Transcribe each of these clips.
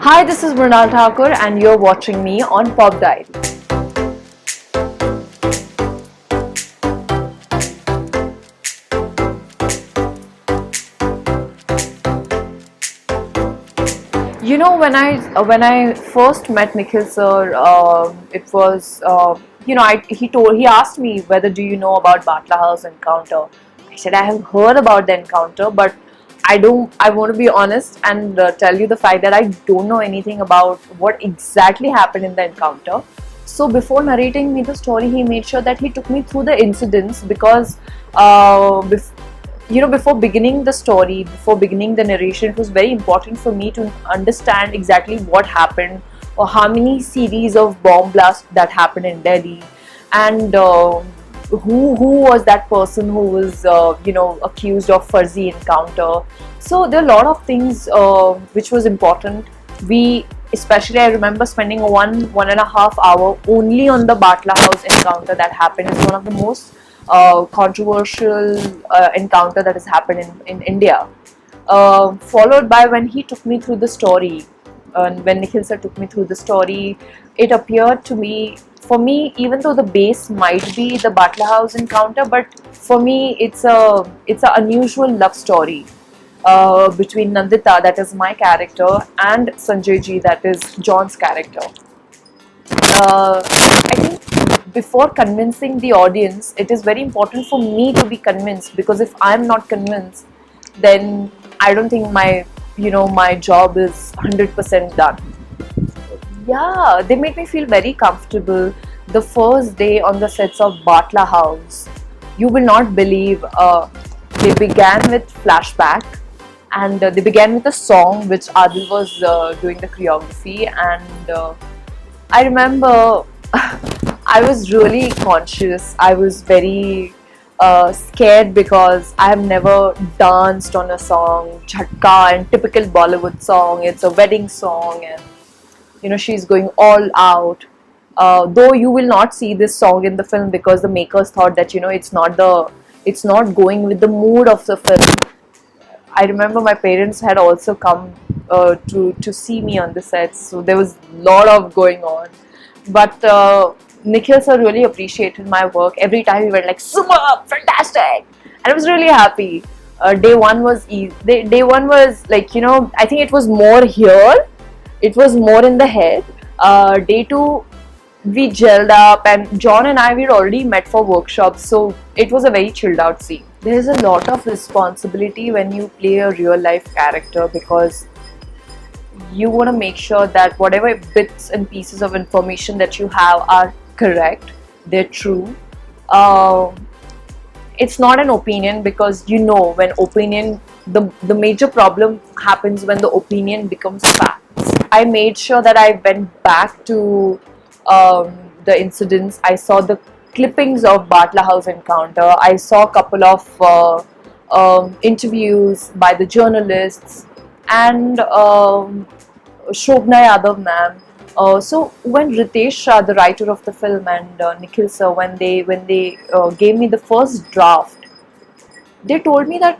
Hi, this is Mrunal Thakur and you're watching me on Pop Diaries. You know, when I first met Nikhil sir, it was he asked me whether do you know about Batla House encounter. I said I have heard about the encounter, but I want to be honest and tell you the fact that I don't know anything about what exactly happened in the encounter. So before narrating me the story, he made sure that he took me through the incidents because before beginning the story, before beginning the narration, it was very important for me to understand exactly what happened or how many series of bomb blasts that happened in Delhi, and who was that person who was accused of Farzi encounter. So there are a lot of things which was important. We especially I remember spending one and a half hour only on the Batla House encounter that happened. It's one of the most controversial encounter that has happened in India. Followed by when he took me through the story, and when Nikhil sir took me through the story, it appeared to me, for me, even though the base might be the Batla House encounter, but for me it's a unusual love story between Nandita, that is my character, and Sanjay ji, that is John's character. I think before convincing the audience, it is very important for me to be convinced, because if I'm not convinced, then I don't think my job is 100% done. Yeah, they made me feel very comfortable. The first day on the sets of Batla House, you will not believe, they began with flashback, and they began with a song which Adil was doing the choreography, and I remember I was really conscious. I was very scared because I have never danced on a song, Jhatka, and typical Bollywood song. It's a wedding song, and she's going all out. Though you will not see this song in the film because the makers thought that it's not going with the mood of the film. I remember my parents had also come to see me on the sets, so there was a lot of going on. But Nikhil sir really appreciated my work. Every time he went like, "Superb, fantastic," and I was really happy. Day one was easy. Day one was like, I think it was more here. It was more in the head. Day two, we gelled up, and John and I, we'd already met for workshops, so it was a very chilled out scene. There's a lot of responsibility when you play a real life character, because you want to make sure that whatever bits and pieces of information that you have are correct, they're true. It's not an opinion, because when opinion, the major problem happens when the opinion becomes facts. I made sure that I went back to the incidents. I saw the clippings of Batla House encounter. I saw a couple of interviews by the journalists and Shobna Yadav ma'am. So when Ritesh Shah, the writer of the film, and Nikhil sir, when they gave me the first draft, they told me that.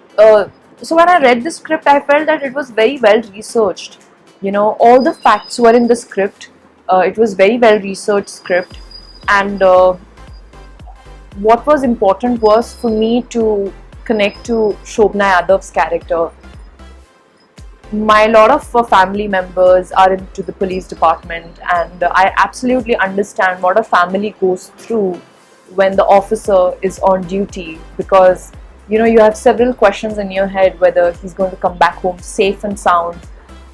So when I read the script, I felt that it was very well researched. All the facts were in the script. It was very well researched script, and what was important was for me to connect to Shobna Yadav's character. My lot of family members are into the police department, and I absolutely understand what a family goes through when the officer is on duty, because you have several questions in your head whether he's going to come back home safe and sound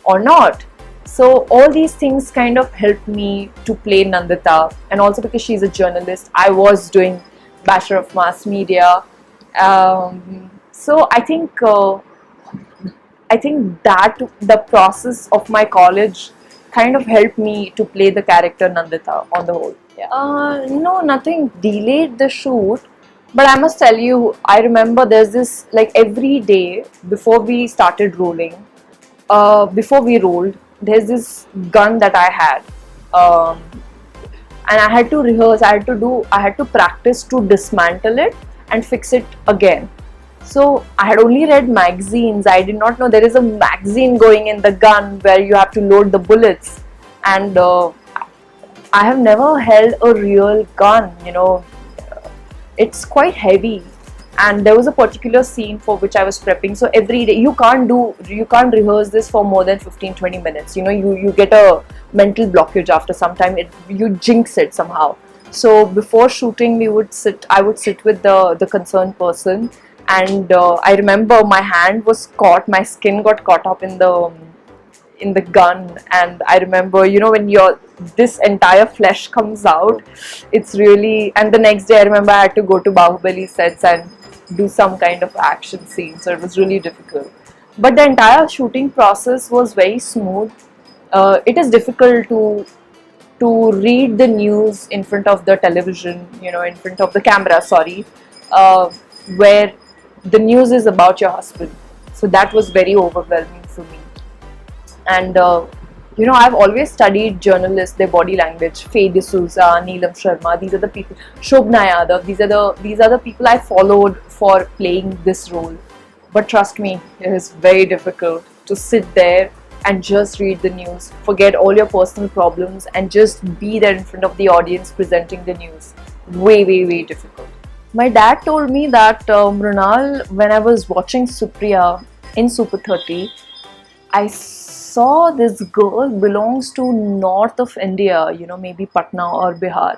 or not. So all these things kind of helped me to play Nandita, and also because she's a journalist, I was doing Bachelor of Mass Media. So I think that the process of my college kind of helped me to play the character Nandita on the whole. Yeah. No, nothing delayed the shoot, but I must tell you, I remember there's this, like, every day before we started rolling, before we rolled, there's this gun that I had, and I had to rehearse. I had to practice to dismantle it and fix it again. So I had only read magazines. I did not know there is a magazine going in the gun where you have to load the bullets. And I have never held a real gun, you know. It's quite heavy. And there was a particular scene for which I was prepping. So every day, you can't rehearse this for more than 15-20 minutes. You know, you get a mental blockage after some time. You jinx it somehow. So before shooting, I would sit with the concerned person, and I remember my hand was caught, my skin got caught up in the gun, and I remember, you know, when this entire flesh comes out, it's really. And the next day I remember I had to go to Bahubali sets and do some kind of action scene, so it was really difficult. But the entire shooting process was very smooth. It is difficult to read the news in front of the television, you know, in front of the camera, sorry, uh, where the news is about your husband. So that was very overwhelming for me. And you know, I've always studied journalists, their body language. Faye D'Souza, Neelam Sharma, these are the people. Shobna Yadav, these are the people I followed for playing this role. But trust me, it is very difficult to sit there and just read the news, forget all your personal problems, and just be there in front of the audience presenting the news. Way, way, way difficult. My dad told me that Mrunal, when I was watching Supriya in Super 30, I saw this girl belongs to north of India, you know, maybe Patna or Bihar.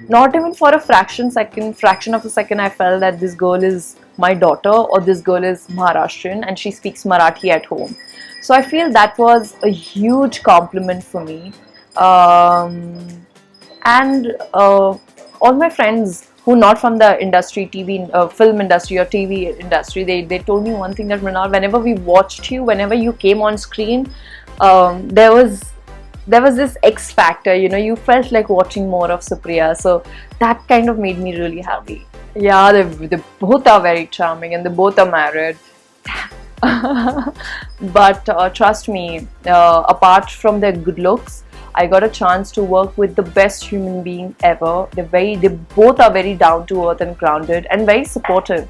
Not even for a fraction of a second, I felt that this girl is my daughter or this girl is Maharashtrian and she speaks Marathi at home. So I feel that was a huge compliment for me. And all my friends who not from the industry, TV, film industry or TV industry, they told me one thing, that Mrunal, whenever we watched you, whenever you came on screen, there was this X factor, you know, you felt like watching more of Supriya. So that kind of made me really happy. Yeah, they both are very charming and they both are married. But trust me, apart from their good looks, I got a chance to work with the best human being ever. They both are very down to earth and grounded and very supportive.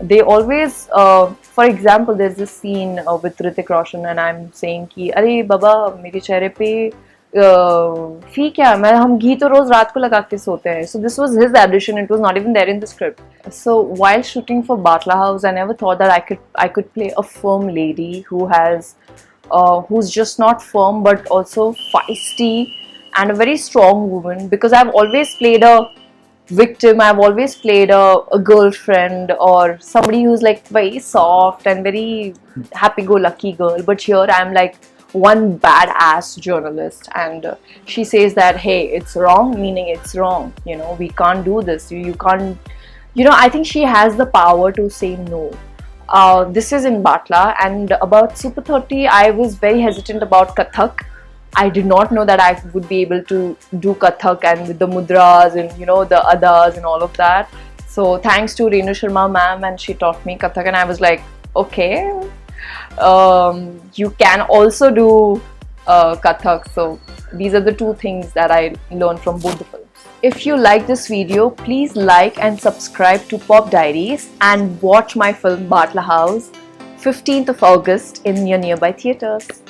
They always, for example, there's this scene with Hrithik Roshan and I'm saying कि अरे बाबा मेरे चेहरे पे फी क्या मैं हम घी तो रोज रात को लगा के सोते हैं. So this was his addition. It was not even there in the script. So while shooting for Batla House, I never thought that I could play a firm lady who's just not firm but also feisty and a very strong woman, because I've always played a victim, I've always played a girlfriend or somebody who's like very soft and very happy-go-lucky girl, but here I'm like one badass journalist, and she says that, hey, it's wrong, meaning it's wrong, you know, we can't do this, you can't, you know. I think she has the power to say no. This is in Batla. And about Super 30, I was very hesitant about Kathak. I did not know that I would be able to do Kathak and with the mudras and, you know, the adas and all of that. So thanks to Renu Sharma ma'am, and she taught me Kathak, and I was like, okay, you can also do Kathak. So these are the two things that I learned from both the films. If you like this video, please like and subscribe to Pop Diaries and watch my film Batla House 15th of August in your nearby theatres.